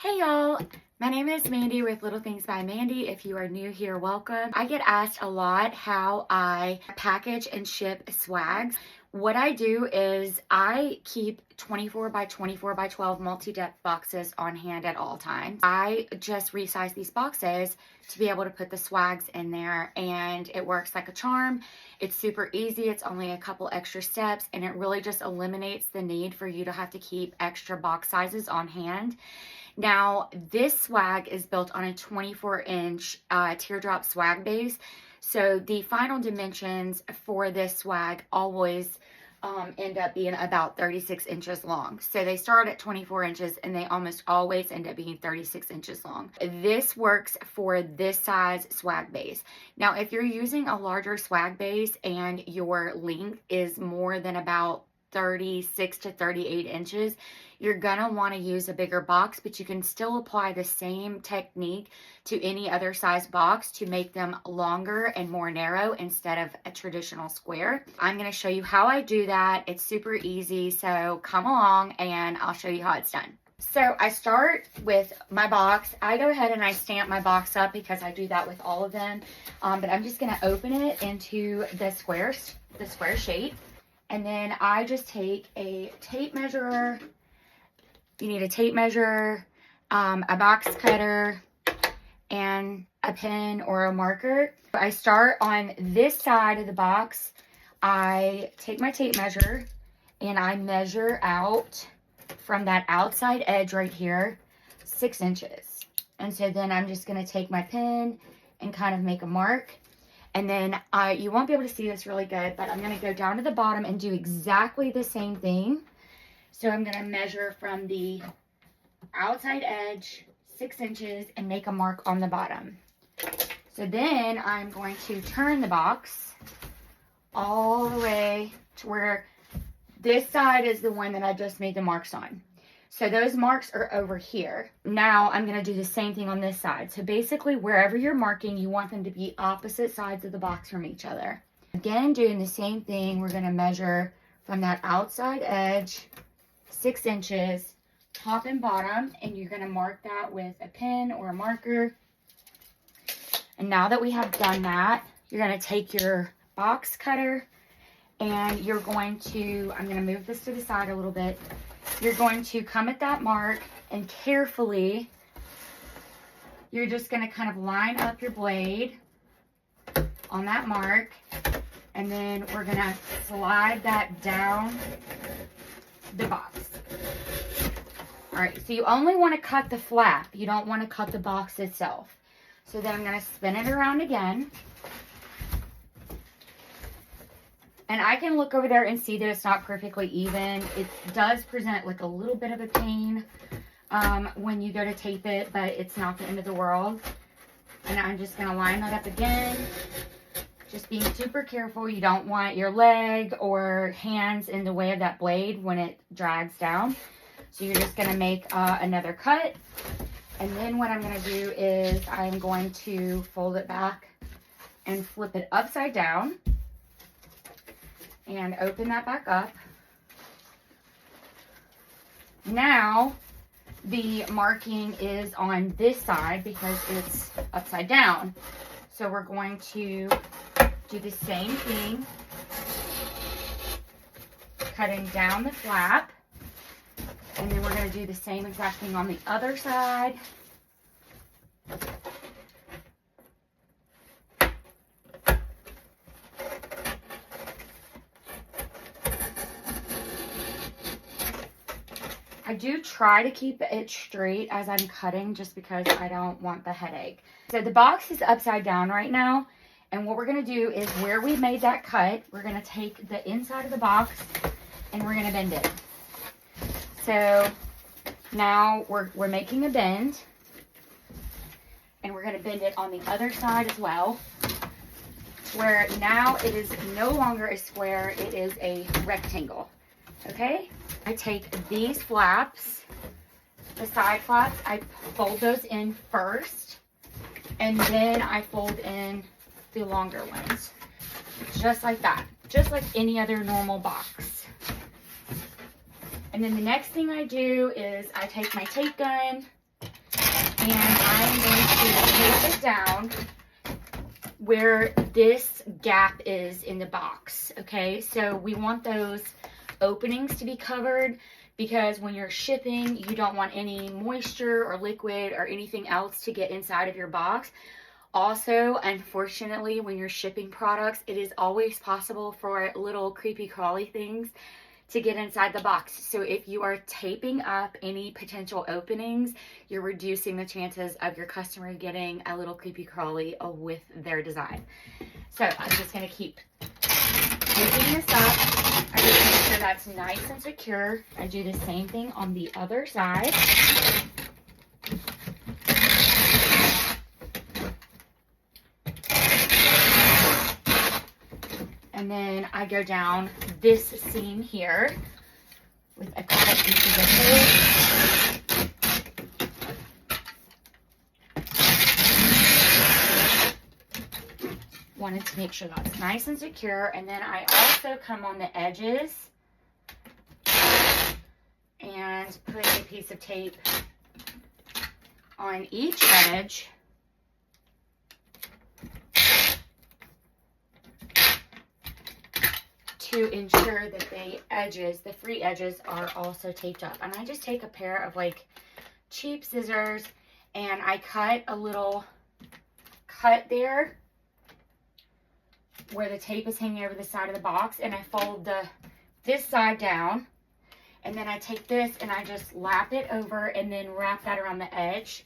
Hey y'all, my name is Mandy with Little Things by Mandy. If you are new here, welcome. I get asked a lot how I package and ship swags. What I do is I keep 24 by 24 by 12 multi-depth boxes on hand at all times. I just resize these boxes to be able to put the swags in there, and it works like a charm. It's super easy. It's only a couple extra steps, and it really just eliminates the need for you to have to keep extra box sizes on hand. Now, this swag is built on a 24-inch teardrop swag base. So the final dimensions for this swag always end up being about 36 inches long. So they start at 24 inches and they almost always end up being 36 inches long. This works for this size swag base. Now, if you're using a larger swag base and your length is more than about 36 to 38 inches, you're gonna want to use a bigger box, but you can still apply the same technique to any other size box to make them longer and more narrow instead of a traditional square. I'm going to show you how I do that. It's super easy, so come along and I'll show you how it's done. So I start with my box. I go ahead and I stamp my box up because I do that with all of them, but I'm just going to open it into the square shape, and then I just take a tape measure. You need a tape measure, a box cutter, and a pen or a marker. I start on this side of the box. I take my tape measure and I measure out from that outside edge right here, 6 inches. And so then I'm just gonna take my pen and kind of make a mark. And then you won't be able to see this really good, but I'm gonna go down to the bottom and do exactly the same thing. So I'm going to measure from the outside edge 6 inches and make a mark on the bottom. So then I'm going to turn the box all the way to where this side is the one that I just made the marks on. So those marks are over here. Now I'm going to do the same thing on this side. So basically wherever you're marking, you want them to be opposite sides of the box from each other. Again, doing the same thing, we're going to measure from that outside edge 6 inches, top and bottom, and you're going to mark that with a pen or a marker. And now that we have done that, you're going to take your box cutter and you're going to, I'm going to move this to the side a little bit. You're going to come at that mark and carefully, you're just going to kind of line up your blade on that mark, and then we're going to slide that down the box. All right, so you only want to cut the flap. You don't want to cut the box itself. So then I'm going to spin it around again. And I can look over there and see that it's not perfectly even. It does present like a little bit of a pain when you go to tape it, but it's not the end of the world. And I'm just going to line that up again. Just being super careful. You don't want your leg or hands in the way of that blade when it drags down. So you're just going to make another cut. And then what I'm going to do is I'm going to fold it back and flip it upside down and open that back up. Now the marking is on this side because it's upside down. So we're going to do the same thing, cutting down the flap, and then we're going to do the same exact thing on the other side. I do try to keep it straight as I'm cutting just because I don't want the headache. So the box is upside down right now. And what we're going to do is where we made that cut, we're going to take the inside of the box and we're going to bend it. So now we're making a bend, and we're going to bend it on the other side as well, where now it is no longer a square, it is a rectangle. Okay? I take these flaps, the side flaps, I fold those in first, and then I fold in the longer ones, just like that, just like any other normal box. And then the next thing I do is I take my tape gun And I'm going to tape it down where this gap is in the box, okay? So we want those openings to be covered because when you're shipping, you don't want any moisture or liquid or anything else to get inside of your box. Also, unfortunately, when you're shipping products, it is always possible for little creepy crawly things to get inside the box. So if you are taping up any potential openings, you're reducing the chances of your customer getting a little creepy crawly with their design. So I'm just gonna keep taping this up. I just make sure that's nice and secure. I do the same thing on the other side. And then I go down this seam here with a couple pieces of tape. Wanted to make sure that's nice and secure. And then I also come on the edges and put a piece of tape on each edge. To ensure that the free edges are also taped up. And I just take a pair of like cheap scissors and I cut a little cut there where the tape is hanging over the side of the box, and I fold this side down, and then I take this and I just lap it over and then wrap that around the edge.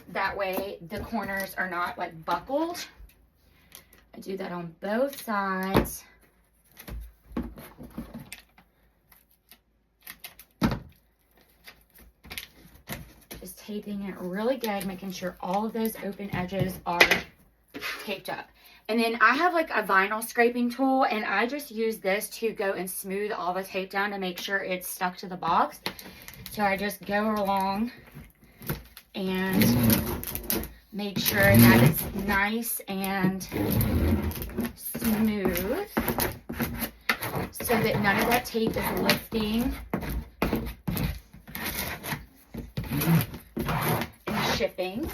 That way the corners are not like buckled. I do that on both sides. Just taping it really good, making sure all of those open edges are taped up. And then I have like a vinyl scraping tool, and I just use this to go and smooth all the tape down to make sure it's stuck to the box. So I just go along and make sure that it's nice and smooth so that none of that tape is lifting and shipping.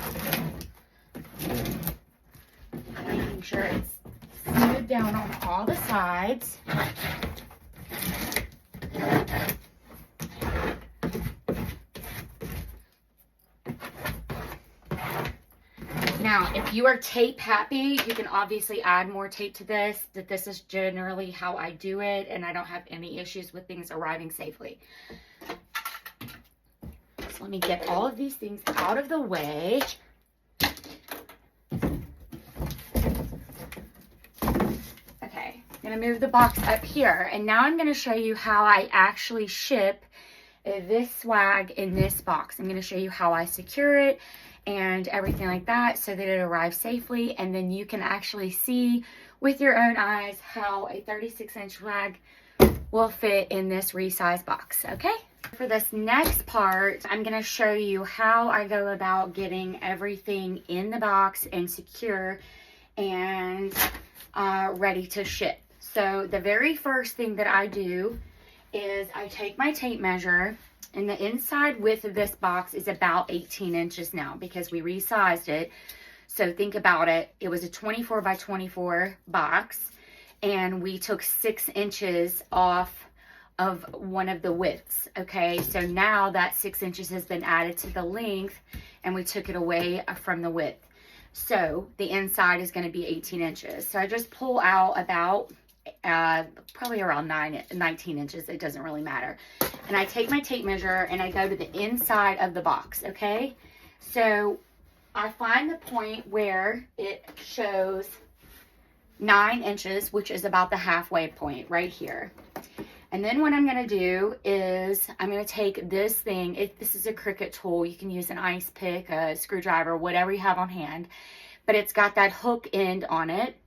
Making sure it's smoothed down on all the sides. Now, if you are tape happy, you can obviously add more tape to this. This is generally how I do it, and I don't have any issues with things arriving safely. So let me get all of these things out of the way. I'm going to move the box up here, and now I'm going to show you how I actually ship this swag in this box. I'm going to show you how I secure it and everything like that so that it arrives safely, and then you can actually see with your own eyes how a 36-inch swag will fit in this resize box, okay? For this next part, I'm going to show you how I go about getting everything in the box and secure and ready to ship. So the very first thing that I do is I take my tape measure, and the inside width of this box is about 18 inches now because we resized it. So think about it. It was a 24 by 24 box, and we took 6 inches off of one of the widths. Okay, so now that 6 inches has been added to the length, and we took it away from the width. So the inside is going to be 18 inches. So I just pull out about probably around 19 inches. It doesn't really matter. And I take my tape measure and I go to the inside of the box. Okay, so I find the point where it shows 9 inches, which is about the halfway point right here. And then what I'm going to do is I'm going to take this thing. This is a Cricut tool. You can use an ice pick, a screwdriver, whatever you have on hand. But it's got that hook end on it.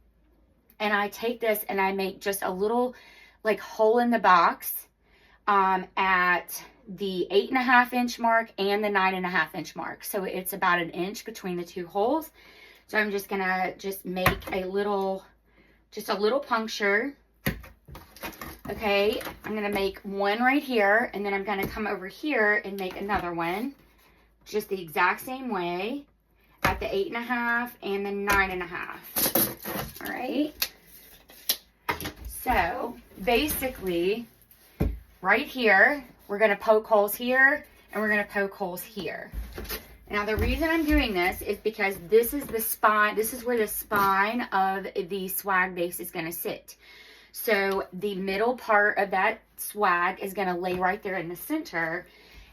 And I take this and I make just a little like hole in the box at the 8.5 inch mark and the 9.5 inch mark. So it's about an inch between the two holes. So I'm just going to make a little puncture. Okay, I'm going to make one right here, and then I'm going to come over here and make another one just the exact same way at the 8.5 and the 9.5. All right. So basically, right here, we're going to poke holes here and we're going to poke holes here. Now, the reason I'm doing this is because this is the spine. This is where the spine of the swag base is going to sit. So the middle part of that swag is going to lay right there in the center.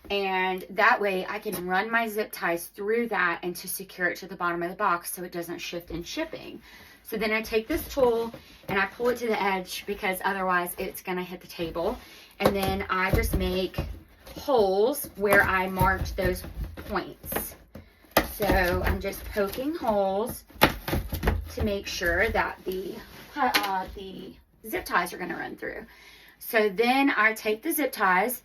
And that way I can run my zip ties through that and to secure it to the bottom of the box so it doesn't shift in shipping. So then I take this tool and I pull it to the edge because otherwise it's going to hit the table. And then I just make holes where I marked those points. So I'm just poking holes to make sure that the zip ties are going to run through. So then I take the zip ties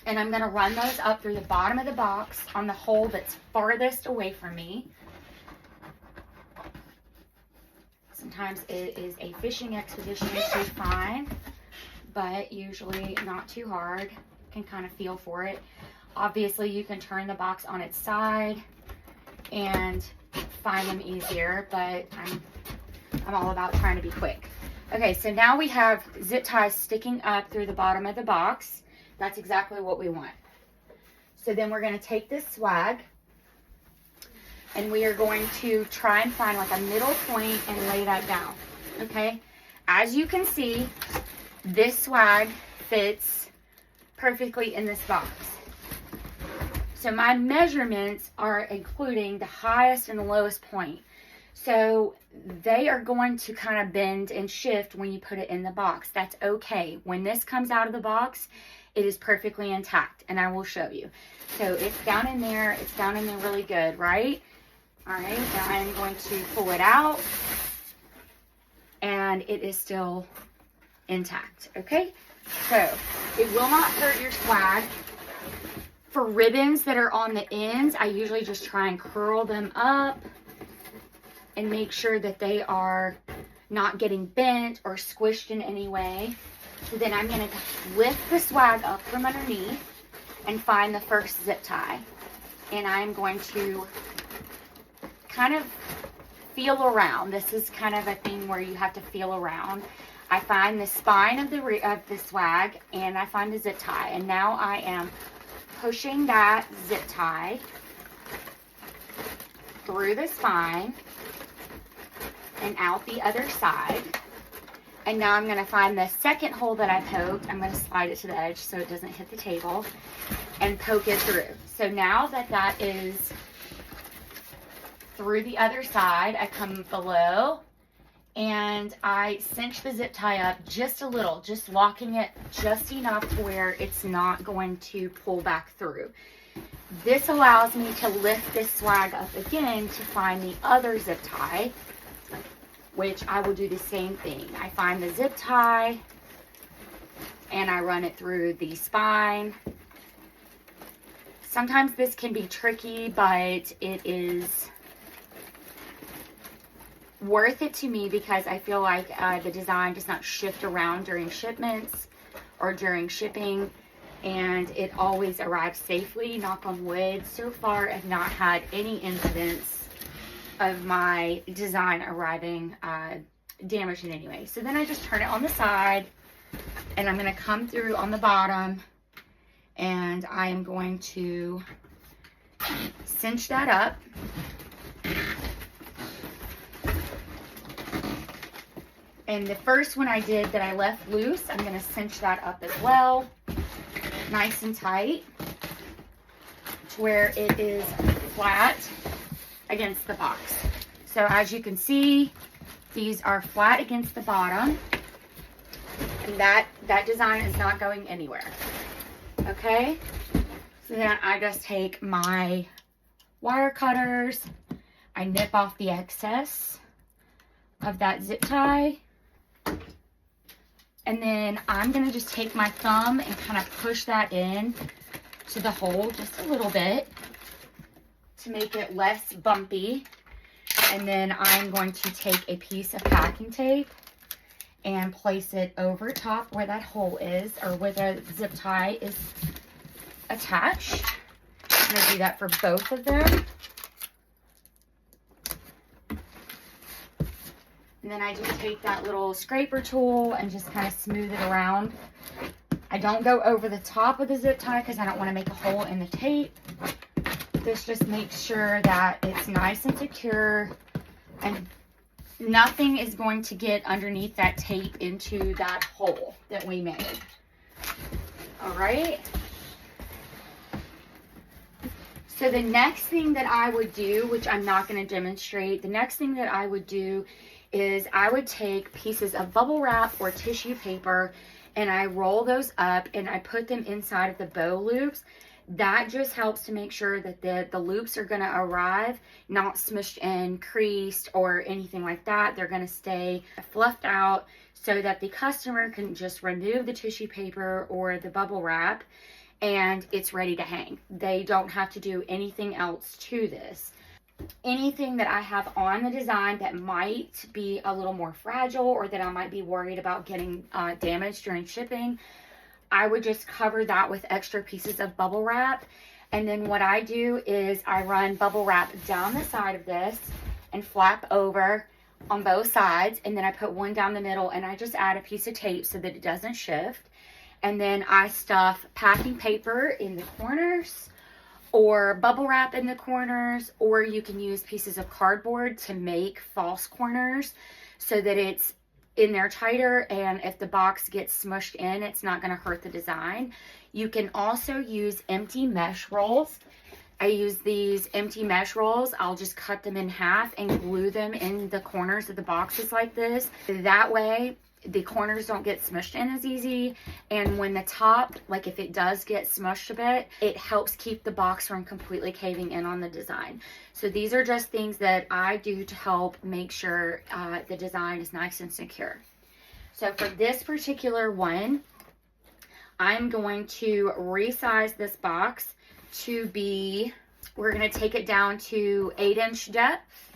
and I'm going to run those up through the bottom of the box on the hole that's farthest away from me. Sometimes it is a fishing expedition to find, but usually not too hard. Can kind of feel for it. Obviously, you can turn the box on its side and find them easier, but I'm all about trying to be quick. Okay, so now we have zip ties sticking up through the bottom of the box. That's exactly what we want. So then we're going to take this swag and we are going to try and find like a middle point and lay that down. Okay, as you can see, this swag fits perfectly in this box. So my measurements are including the highest and the lowest point. So they are going to kind of bend and shift when you put it in the box. That's okay. When this comes out of the box, it is perfectly intact, and I will show you. So it's down in there. It's down in there really good, right? All right, now I'm going to pull it out, and it is still intact, okay? So it will not hurt your swag. For ribbons that are on the ends, I usually just try and curl them up and make sure that they are not getting bent or squished in any way. So then I'm going to lift the swag up from underneath and find the first zip tie. And I'm going to kind of feel around. This is kind of a thing where you have to feel around. I find the spine of the swag and I find the zip tie. And now I am pushing that zip tie through the spine and out the other side. And now I'm going to find the second hole that I poked. I'm going to slide it to the edge so it doesn't hit the table and poke it through. So now that that is through the other side, I come below and I cinch the zip tie up just a little, just locking it just enough to where it's not going to pull back through. This allows me to lift this swag up again to find the other zip tie, which I will do the same thing. I find the zip tie and I run it through the spine. Sometimes this can be tricky, but it is worth it to me because I feel like the design does not shift around during shipments or during shipping, and it always arrives safely, knock on wood. So far, I've not had any incidents of my design arriving damaged in any way. So then I just turn it on the side, and I'm going to come through on the bottom, and I am going to cinch that up. And the first one I did that I left loose, I'm going to cinch that up as well, nice and tight, to where it is flat against the box. So as you can see, these are flat against the bottom, and that design is not going anywhere. Okay, so then I just take my wire cutters, I nip off the excess of that zip tie, and then I'm going to just take my thumb and kind of push that in to the hole just a little bit to make it less bumpy. And then I'm going to take a piece of packing tape and place it over top where that hole is, or where the zip tie is attached. going to do that for both of them. And then I just take that little scraper tool and just kind of smooth it around. I don't go over the top of the zip tie because I don't want to make a hole in the tape. This just makes sure that it's nice and secure and nothing is going to get underneath that tape into that hole that we made. All right. So the next thing that I would do, which I'm not going to demonstrate, the next thing that I would do is I would take pieces of bubble wrap or tissue paper and I roll those up and I put them inside of the bow loops. That just helps to make sure that the loops are going to arrive not smushed in, creased, or anything like that. They're going to stay fluffed out so that the customer can just remove the tissue paper or the bubble wrap and it's ready to hang. They don't have to do anything else to this. Anything that I have on the design that might be a little more fragile or that I might be worried about getting damaged during shipping, I would just cover that with extra pieces of bubble wrap. And then what I do is I run bubble wrap down the side of this and flap over on both sides. And then I put one down the middle and I just add a piece of tape so that it doesn't shift. And then I stuff packing paper in the corners or bubble wrap in the corners, or you can use pieces of cardboard to make false corners so that it's in there tighter, and if the box gets smushed in, it's not going to hurt the design. You can also use empty mesh rolls. I use these empty mesh rolls. I'll just cut them in half and glue them in the corners of the boxes like this. That way, the corners don't get smushed in as easy, and when the top, like if it does get smushed a bit, it helps keep the box from completely caving in on the design. So these are just things that I do to help make sure the design is nice and secure. So for this particular one, I'm going to resize this box to be, we're going to take it down to 8-inch depth.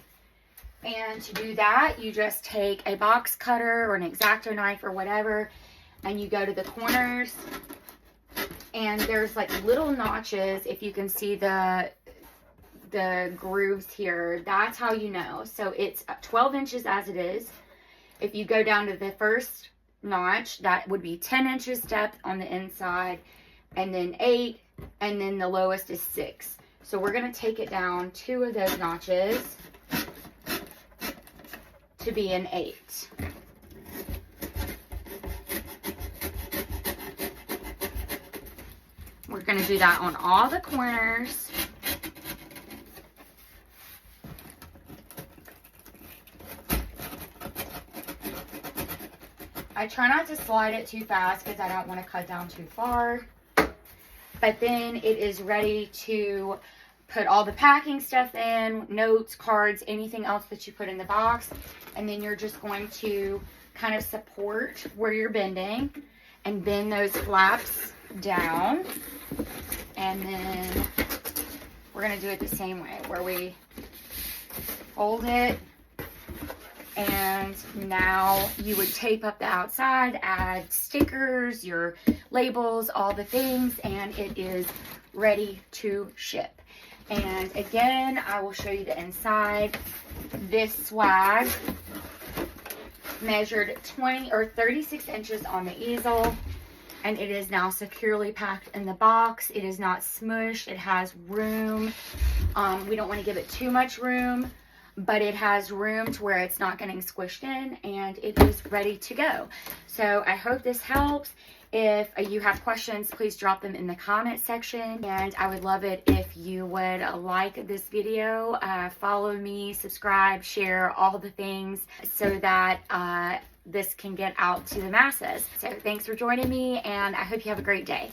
And to do that, you just take a box cutter or an X-Acto knife or whatever, and you go to the corners, and there's like little notches. If you can see the grooves here, that's how you know. So it's 12 inches as it is. If you go down to the first notch, that would be 10 inches depth on the inside, and then 8, and then the lowest is 6. So we're going to take it down 2 of those notches to be an 8. We're going to do that on all the corners. I try not to slide it too fast because I don't want to cut down too far. But then it is ready to put all the packing stuff in, notes, cards, anything else that you put in the box. And then you're just going to kind of support where you're bending and bend those flaps down. And then we're going to do it the same way where we fold it. And now you would tape up the outside, add stickers, your labels, all the things, and it is ready to ship. And again, I will show you the inside. This swag measured 20 or 36 inches on the easel, and it is now securely packed in the box. It is not smushed. It has room. We don't want to give it too much room, but it has room to where it's not getting squished in, and it is ready to go. So I hope this helps. If you have questions, please drop them in the comment section, and I would love it if you would like this video, follow me, subscribe, share, all the things so that this can get out to the masses. So thanks for joining me, and I hope you have a great day.